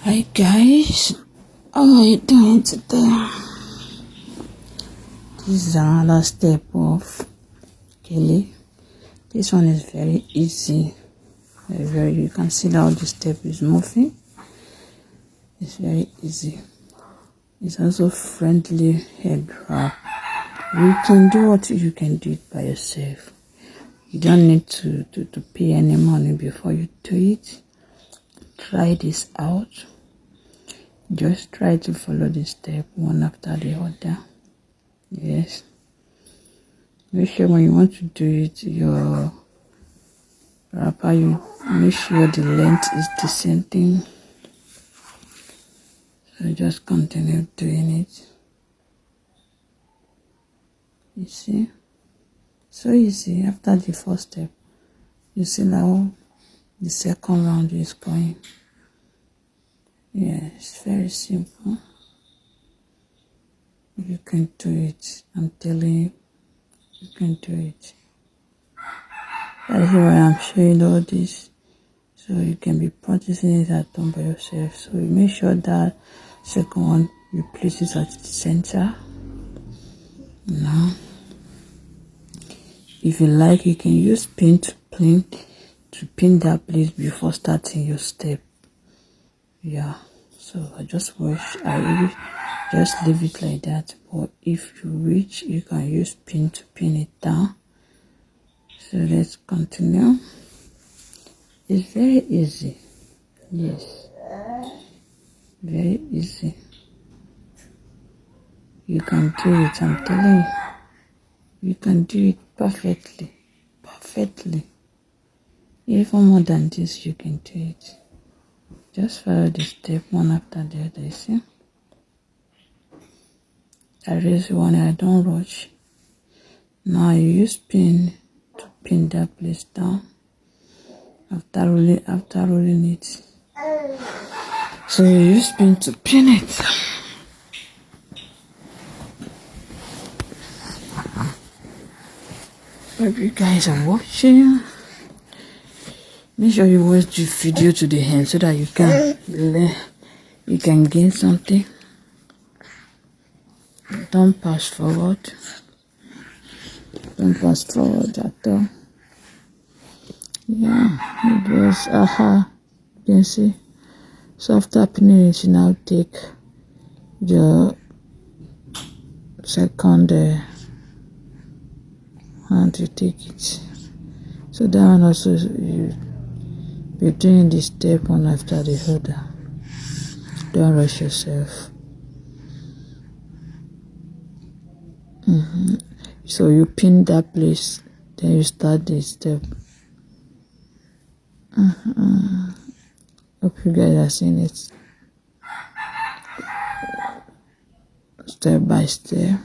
Hi guys, how are you doing today? This is another step of Kelly. This one is very easy. You can see how the step is moving. It's very easy. It's also friendly head wrap. You can do what you can do it by yourself. You don't need to pay any money before you do it. Try this out. Just try to follow the step one after the other. Yes. Make sure when you want to do it, your wrapper, you make sure the length is the same thing. So just continue doing it. You see? So easy. After the first step, you see now the second round is going. Yeah, it's very simple. You can do it. I'm telling you, you can do it. That's why I'm showing all this. So you can be practicing it at home by yourself. So you make sure that second one, you place it at the center. Now, if you like, you can use pin to pin that place before starting your step. Yeah. So I just leave it like that. But if you reach, you can use pin to pin it down. So let's continue. It's very easy. Yes. Very easy. You can do it, I'm telling you. You can do it perfectly. Perfectly. Even more than this, you can do it. Just follow the step one after the other, you see? I raise one, I don't rush. Now you use pin to pin that place down. After rolling it. So you use pin to pin it. Hope you guys are watching. Make sure you watch the video to the end so that you can learn, you can gain something. Don't pass forward. Don't pass forward at all. Yeah, it was you can see. So after pinning it, you now take your second hand to take it. So that one also you're doing this step one after the other. Don't rush yourself. So you pin that place, then you start this step. Hope you guys are seeing it. Step by step.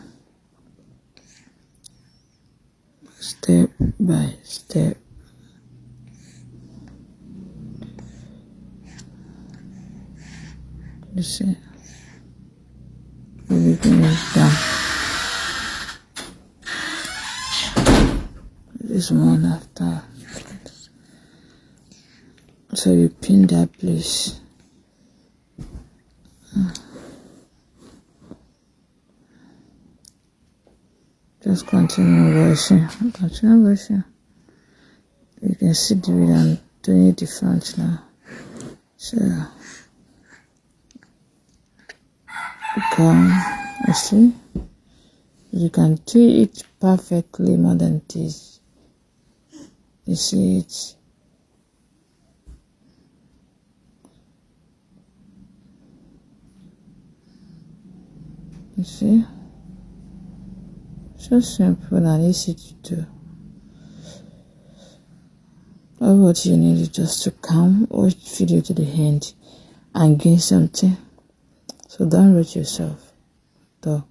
Step by step. You see? Everything is done. This one after. So you pin that place. Just continue washing. Continue washing. You can see the way I'm doing it different now. So you see, you can do it perfectly more than this. You see it. You see? So simple and easy to do. All what you need is just to come, watch the video to the end and gain something. So don't rush yourself. Though.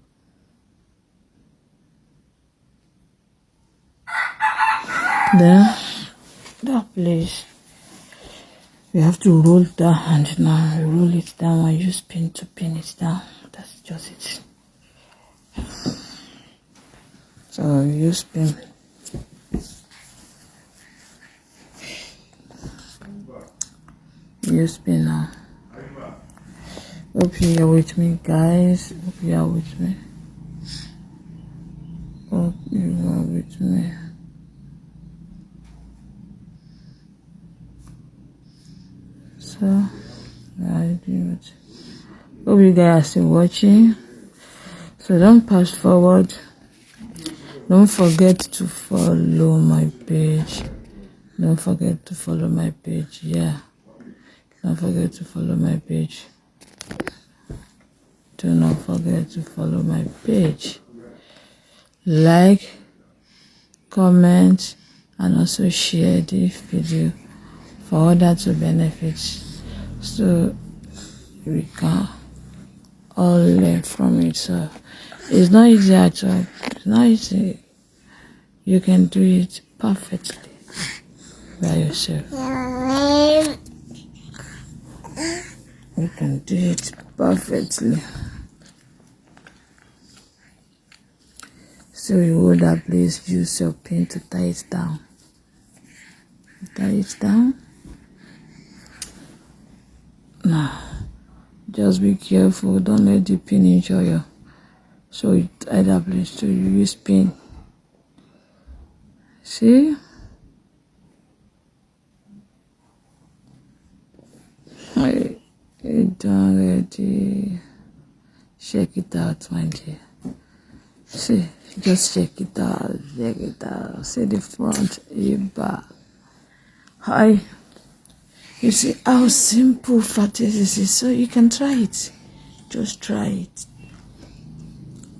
Then that place, we have to roll that hand now. You roll it down and use pin to pin it down. That's just it. So use pin. Use pin now. Hope you are with me, guys. Hope you are with me. Hope you are with me. So, I do it. Hope you guys are still watching. So don't pass forward. Don't forget to follow my page. Don't forget to follow my page. Yeah. Don't forget to follow my page. Do not forget to follow my page. Like, comment, and also share this video for others to benefit, so we can all learn from it. So it's not easy at all. It's not easy. You can do it perfectly by yourself. You can do it perfectly. So you hold that, please use your pin to tie it down. Tie it down. Now, just be careful. Don't let the pin injure you. So you tie that, please. So you use pin. See? It's done already. Check it out, my dear. See, just check it out. Check it out. See the front, the back. Hi. You see how simple fat this is. So you can try it. Just try it.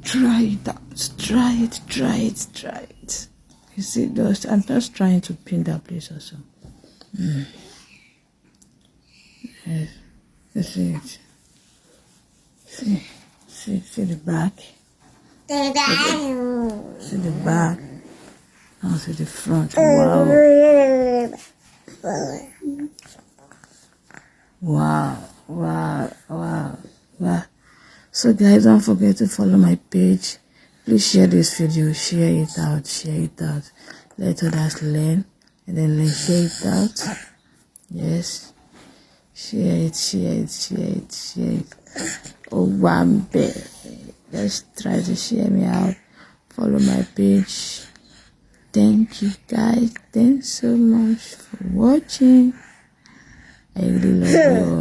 Try it out. Try it. Try it. Try it. You see, I'm just trying to pin that place also. Yes. You see it. See the back. See the back. Now see the front. Wow. So guys, don't forget to follow my page. Please share this video. Share it out. Let others learn. And then share it out. Yes. Share it. Oh, one bit. Just try to share me out. Follow my page. Thank you guys. Thanks so much for watching. I really love you all.